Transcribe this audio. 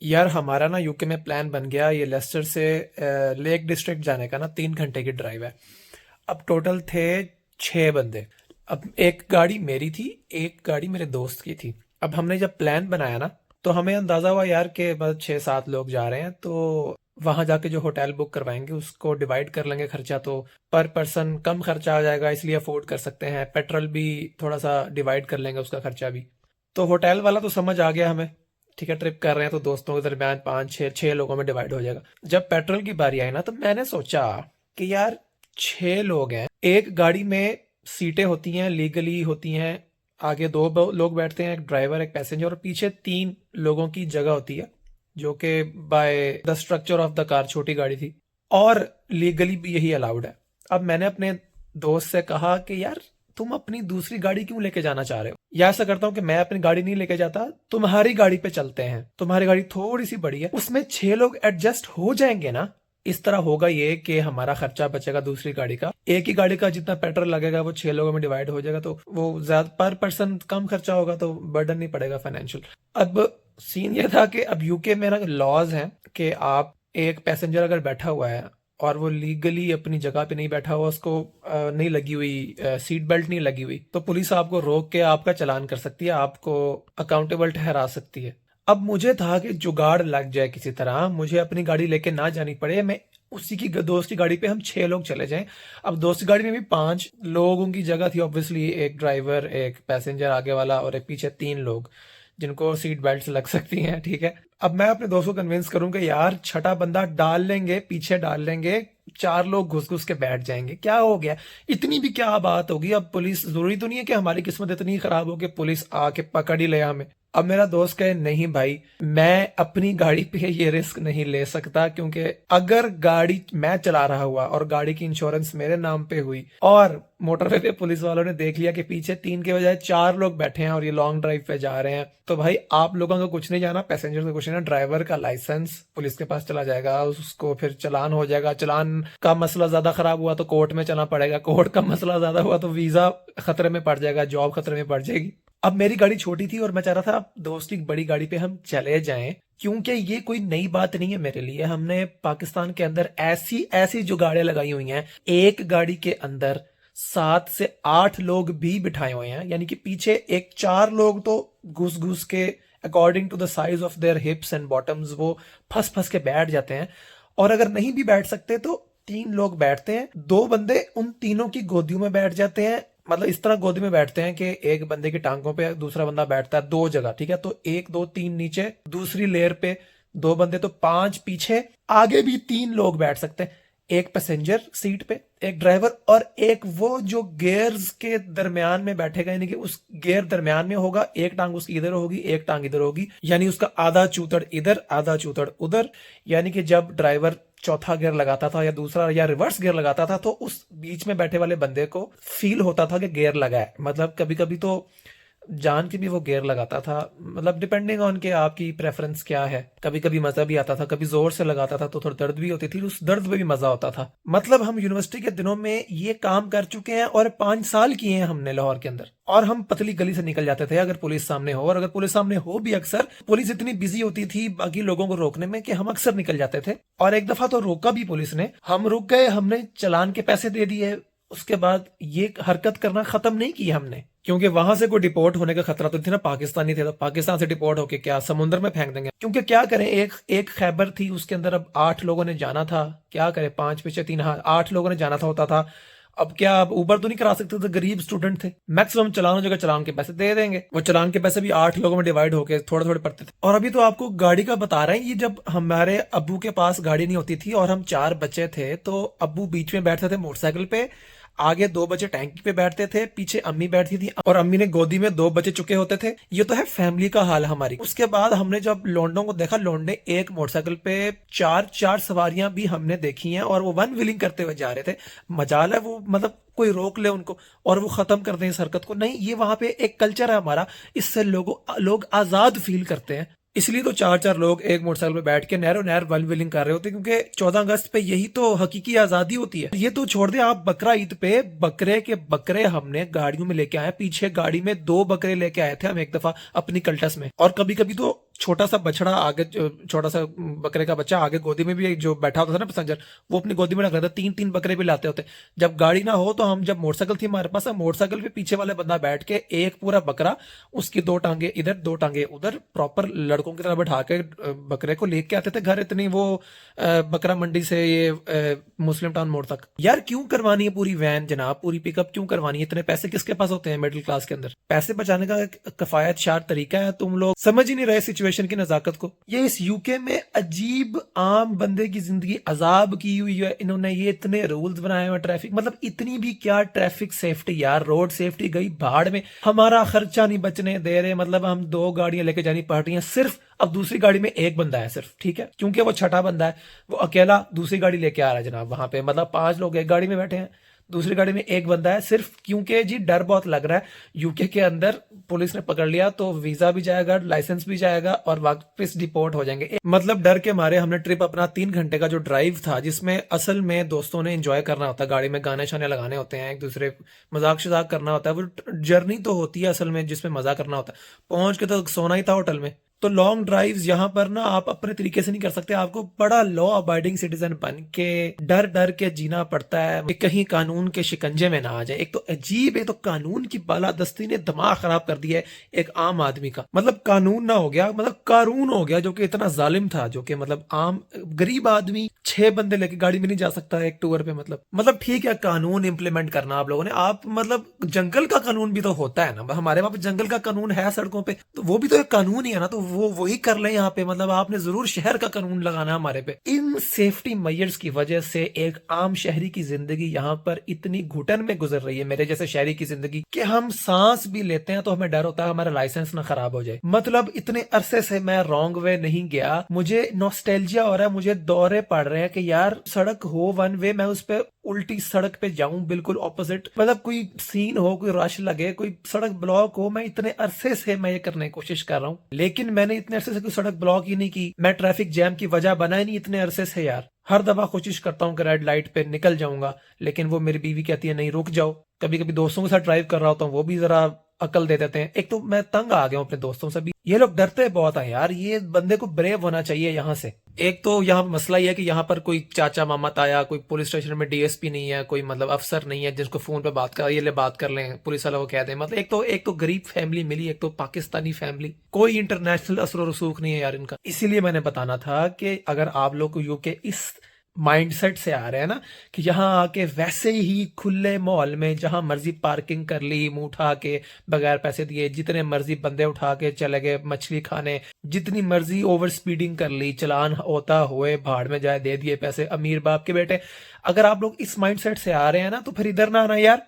यार हमारा ना यूके में प्लान बन गया, ये लेस्टर से लेक डिस्ट्रिक्ट जाने का ना 3 घंटे की ड्राइव है। अब टोटल थे 6 बंदे। अब एक गाड़ी मेरी थी, एक गाड़ी मेरे दोस्त की थी। अब हमने जब प्लान बनाया ना, तो हमें अंदाजा हुआ यार कि बस 6-7 लोग जा रहे हैं, तो वहां जाके जो होटल बुक करवाएंगे उसको डिवाइड कर लेंगे खर्चा, तो पर पर्सन कम खर्चा आ जाएगा, इसलिए अफोर्ड कर सकते हैं। पेट्रोल भी थोड़ा सा डिवाइड कर लेंगे, उसका खर्चा भी। तो होटल वाला तो समझ आ गया हमें। ठीक है, ट्रिप कर रहे हैं तो दोस्तों के दरमियान 5-6 लोगों में डिवाइड हो जाएगा। जब पेट्रोल की बारी आई ना, तो मैंने सोचा कि यार 6 लोग हैं, एक गाड़ी में सीटें होती हैं, लीगली होती हैं। आगे दो लोग बैठते हैं, एक ड्राइवर एक पैसेंजर, और पीछे 3 लोगों की जगह होती है, जो कि by the structure of the car छोटी गाड़ी थी, और लीगली भी यही अलाउड है। अब मैंने अपने दोस्त से कहा कि यार तुम अपनी दूसरी गाड़ी क्यों लेके जाना चाह रहे हो, या ऐसा करता हूँ कि मैं अपनी गाड़ी नहीं लेके जाता, तुम्हारी गाड़ी पे चलते हैं, तुम्हारी गाड़ी थोड़ी सी बड़ी है, उसमें 6 लोग एडजस्ट हो जाएंगे ना। इस तरह होगा ये कि हमारा खर्चा बचेगा दूसरी गाड़ी का, एक ही गाड़ी का जितना पेट्रोल लगेगा वो 6 लोगों में डिवाइड हो जाएगा, तो वो ज्यादा पर पर्सन कम खर्चा होगा, तो बर्डन नहीं पड़ेगा फाइनेंशियल। अब सीन ये था कि अब यूके में ना लॉज हैं कि आप, एक पैसेंजर अगर बैठा हुआ है और वो लीगली अपनी जगह पे नहीं बैठा हुआ, उसको नहीं लगी हुई सीट बेल्ट नहीं लगी हुई, तो पुलिस आपको रोक के आपका चालान कर सकती है, आपको अकाउंटेबल ठहरा सकती है। अब मुझे था कि जुगाड़ लग जाए किसी तरह, मुझे अपनी गाड़ी लेके ना जानी पड़े, मैं उसी की दोस्त की गाड़ी पे हम 6 लोग चले जाएं। अब दोस्त की गाड़ी में भी 5 लोगों की जगह थी ऑब्वियसली, एक ड्राइवर एक पैसेंजर आगे वाला और एक पीछे 3 लोग जिनको सीट बेल्ट लग सकती हैं। ठीक है, अब मैं अपने दोस्त को कन्विंस करूं कि यार छठा बंदा डाल लेंगे, पीछे डाल लेंगे, 4 लोग घुस घुस के बैठ जाएंगे, क्या हो गया, इतनी भी क्या बात होगी। अब पुलिस, जरूरी तो नहीं है कि हमारी किस्मत इतनी खराब हो कि पुलिस आके पकड़ ही ले हमें। अब मेरा दोस्त कहे नहीं भाई, मैं अपनी गाड़ी पे ये रिस्क नहीं ले सकता, क्योंकि अगर गाड़ी मैं चला रहा हुआ और गाड़ी की इंश्योरेंस मेरे नाम पे हुई और मोटरवे पे पुलिस वालों ने देख लिया कि पीछे 3 के बजाय 4 लोग बैठे हैं और ये लॉन्ग ड्राइव पे जा रहे हैं, तो भाई आप लोगों को कुछ नहीं जाना, पैसेंजर को कुछ नहीं जाना, ड्राइवर का लाइसेंस पुलिस के पास चला जाएगा, उसको फिर चालान हो जाएगा, चालान का मसला ज्यादा खराब हुआ तो कोर्ट में चलना पड़ेगा, कोर्ट का मसला ज्यादा हुआ तो वीजा खतरे में पड़ जाएगा, जॉब खतरे में पड़ जाएगी। अब मेरी गाड़ी छोटी थी और मैं चाह रहा था दोस्त की बड़ी गाड़ी पे हम चले जाएं, क्योंकि ये कोई नई बात नहीं है मेरे लिए। हमने पाकिस्तान के अंदर ऐसी ऐसी जुगाड़ें लगाई हुई हैं, एक गाड़ी के अंदर 7 से 8 लोग भी बिठाए हुए हैं, यानी कि पीछे एक 4 लोग तो घुस घुस के according to the size of their hips and bottoms वो फंस फंस के बैठ जाते हैं। और अगर नहीं भी बैठ सकते तो 3 लोग बैठते हैं, 2 बंदे उन तीनों की गोदियों में बैठ जाते हैं, मतलब इस तरह गोदी में बैठते हैं कि एक बंदे की टांगों पे दूसरा बंदा बैठता है, 2 जगह। ठीक है, तो 1 2 3 नीचे, दूसरी लेयर पे 2 बंदे, तो 5 पीछे, आगे भी 3 लोग बैठ सकते हैं, एक पैसेंजर सीट पे, एक ड्राइवर, और एक वो जो गेयर्स के दरमियान में बैठेगा, यानी कि उस गेयर दरमियान में होगा, एक टांग उसकी इधर होगी एक टांग इधर होगी, यानी उसका आधा चूतड़ इधर आधा चूतड़ उधर, यानी कि जब ड्राइवर चौथा गियर लगाता था या दूसरा या रिवर्स गियर लगाता था, तो उस बीच में बैठे वाले बंदे को फील होता था कि गियर लगा है, मतलब कभी कभी तो जान के भी वो गियर लगाता था, मतलब डिपेंडिंग ऑन के आपकी प्रेफरेंस क्या है। कभी कभी मजा भी आता था, कभी जोर से लगाता था तो थोड़ी दर्द भी होती थी, उस दर्द में भी मजा होता था। मतलब हम यूनिवर्सिटी के दिनों में ये काम कर चुके हैं और 5 साल किए हैं हमने लाहौर के अंदर, और हम पतली गली से निकल जाते थे अगर पुलिस सामने हो, और अगर पुलिस सामने हो भी, अक्सर पुलिस इतनी बिजी होती थी बाकी लोगों को रोकने में कि हम अक्सर निकल जाते थे। और एक दफा तो रोका भी पुलिस ने, हम रुक गए, हमने चालान के पैसे दे दिए, उसके बाद ये हरकत करना खत्म नहीं की हमने, क्योंकि वहां से कोई डिपोर्ट होने का खतरा तो थी ना, पाकिस्तानी थे, तो पाकिस्तान से डिपोर्ट होके क्या समुद्र में फेंक देंगे, क्योंकि क्या करें, एक एक खैबर थी उसके अंदर, अब 8 लोगों ने जाना था, क्या करें, 5 पीछे 3, हाँ 8 लोगों ने जाना था होता था। अब क्या, अब ऊबर तो नहीं करा सकते थे, गरीब स्टूडेंट थे, मैक्सिमम चालान हो जाएगा, चालान के पैसे दे देंगे, वो चालान के पैसे भी 8 लोगों में डिवाइड होके थोड़े थोड़े पड़ते थे। और अभी तो आपको गाड़ी का बता रहे हैं, ये जब हमारे अब्बू के पास गाड़ी नहीं होती थी और हम 4 बच्चे थे, तो अब्बू बीच में बैठते थे मोटरसाइकिल पे, आगे 2 बच्चे टैंकी पे बैठते थे, पीछे अम्मी बैठती थी, और अम्मी ने गोदी में 2 बच्चे चुके होते थे। ये तो है फैमिली का हाल हमारी। उसके बाद हमने जब लोंडों को देखा, लोंडे एक मोटरसाइकिल पे 4 4 सवारियां भी हमने देखी हैं, और वो वन व्हीलिंग करते हुए जा रहे थे। मजाल है वो, मतलब कोई रोक ले उनको और वो खत्म कर दें इस हरकत को, नहीं, ये वहां पे एक कल्चर है हमारा, इससे लोग आजाद फील करते हैं। इसलिए तो 4 4 लोग एक मोटरसाइकिल पे बैठ के नहरों नहर वन व्हीलिंग कर रहे होते हैं, क्योंकि 14 अगस्त पे यही तो हकीकी आजादी होती है। ये तो छोड़ दे, आप बकरा ईद पे बकरे के बकरे हमने गाड़ियों में लेके आए, पीछे गाड़ी में 2 बकरे लेके आए थे हम एक दफा अपनी कल्टस में, और कभी कभी तो छोटा सा बछड़ा आगे, छोटा सा बकरे का बच्चा आगे गोदी में भी जो बैठा होता था ना पैसेंजर, वो अपनी गोदी में रख लेता था। 3-3 बकरे भी लाते होते। जब गाड़ी ना हो तो हम, जब मोटरसाइकिल थी हमारे पास, हम मोटरसाइकिल पे पीछे वाले बंदा बैठ के एक पूरा बकरा, उसकी 2 टांगे इधर 2 टांगे उधर, प्रॉपर लड़कों की तरह बैठा के बकरे को लेके आते थे घर। इतनी वो बकरा मंडी से ये मुस्लिम टाउन मोड़ तक। यार क्यों करवानी है पूरी वैन जनाब, पूरी पिकअप क्यों करवानी है? इतने पैसे किसके पास होते हैं मिडिल क्लास के अंदर? पैसे बचाने का एक कफायत शार तरीका है, तुम लोग समझ ही नहीं रहे सिचुएशन की नजाकत को। ये इस यूके में अजीब आम बंदे की जिंदगी अजाब की हुई है इन्होंने। ये इतने रूल्स बनाए हुए ट्रैफिक, मतलब इतनी भी क्या ट्रैफिक सेफ्टी यार, रोड सेफ्टी गई भाड़ में। हमारा खर्चा नहीं बचने दे रहे, मतलब हम 2 गाड़ियां लेके जानी पड़ रही हैं सिर्फ। अब दूसरी गाड़ी में एक बंदा है सिर्फ, ठीक है, क्योंकि वो छठा बंदा है, वो अकेला दूसरी गाड़ी लेके आ रहा है जनाब वहां पे। मतलब 5 लोग एक गाड़ी में बैठे हैं, दूसरी गाड़ी में एक बंदा है सिर्फ, क्योंकि जी डर बहुत लग रहा है। यूके के अंदर पुलिस ने पकड़ लिया तो वीजा भी जाएगा, लाइसेंस भी जाएगा और वापस डिपोर्ट हो जाएंगे। मतलब डर के मारे हमने ट्रिप अपना 3 घंटे का जो ड्राइव था, जिसमें असल में दोस्तों ने एंजॉय करना होता है, गाड़ी में गाने शाने लगाने होते हैं, एक दूसरे मजाक शजाक करना होता है, वो जर्नी तो होती है असल में जिसमें मजा करना होता है। पहुंच के तो सोना ही था होटल में। तो लॉन्ग ड्राइव्स यहाँ पर ना आप अपने तरीके से नहीं कर सकते, आपको बड़ा लॉ अबाइडिंग सिटीजन बन के डर डर के जीना पड़ता है कि कहीं कानून के शिकंजे में ना आ जाए। एक तो अजीब है, तो कानून की बालादस्ती ने दिमाग खराब कर दिया है एक आम आदमी का। मतलब कानून ना हो गया, मतलब कानून हो गया, जो कि इतना जालिम था, जो कि मतलब आम गरीब आदमी 6 बंदे लेके गाड़ी में नहीं जा सकता एक टूर पे। मतलब ठीक है कानून इंप्लीमेंट करना आप लोगों ने, आप मतलब जंगल का कानून भी तो होता है ना, हमारे वहां पे जंगल का कानून है सड़कों पे, तो वो भी तो एक कानून ही है ना, तो वो वही कर ले यहाँ पे। मतलब आपने जरूर शहर का कानून लगाना हमारे पे। इन सेफ्टी मेजर्स की वजह से एक आम शहरी की जिंदगी यहाँ पर इतनी घुटन में गुजर रही है, मेरे जैसे शहरी की जिंदगी, कि हम सांस भी लेते हैं तो हमें डर होता है हमारा लाइसेंस ना खराब हो जाए। मतलब इतने अरसे से मैं रॉन्ग वे नहीं गया, मुझे नॉस्टैल्जिया हो रहा है, मुझे दौरे पड़ रहे हैं कि यार सड़क हो 1 वे, मैं उस पे उल्टी सड़क पे जाऊं बिल्कुल ऑपोजिट। मतलब कोई सीन हो, कोई रश लगे, कोई सड़क ब्लॉक हो, मैं इतने अरसे से मैं ये करने की कोशिश कर रहा हूँ, लेकिन मैंने इतने अरसे से कोई सड़क ब्लॉक ही नहीं की। मैं ट्रैफिक जैम की वजह बना ही नहीं इतने अरसे से यार। हर दफा कोशिश करता हूँ कि रेड लाइट पे निकल जाऊंगा, लेकिन वो मेरी बीवी कहती है नहीं रुक जाओ। कभी कभी दोस्तों के साथ ड्राइव कर रहा होता हूँ, वो भी जरा अकल दे देते हैं। एक तो मैं तंग आ गया हूँ अपने दोस्तों से भी, ये लोग डरते बहुत हैं यार। ये बंदे को ब्रेव होना चाहिए यहाँ से। एक तो यहाँ पे मसला ये है कि यहाँ पर कोई चाचा मामा ताया, कोई पुलिस स्टेशन में डीएसपी नहीं है, कोई मतलब अफसर नहीं है जिसको फोन पे बात कर, ये ले बात कर लें, पुलिस वाला को कह दें। मतलब एक तो गरीब फैमिली मिली, एक तो पाकिस्तानी फैमिली, कोई इंटरनेशनल असर रसूख नहीं है यार इनका। इसीलिए मैंने बताना था कि अगर आप लोग यूके इस माइंडसेट से आ रहे हैं ना कि यहाँ आके वैसे ही खुले माहौल में जहां मर्जी पार्किंग कर ली, मुंह उठा के बगैर पैसे दिए, जितने मर्जी बंदे उठा के चले गए मछली खाने, जितनी मर्जी ओवर स्पीडिंग कर ली, चलान होता हुए भाड़ में जाए, दे दिए पैसे, अमीर बाप के बेटे। अगर आप लोग इस माइंडसेट से आ रहे हैं ना तो फिर इधर ना आना यार।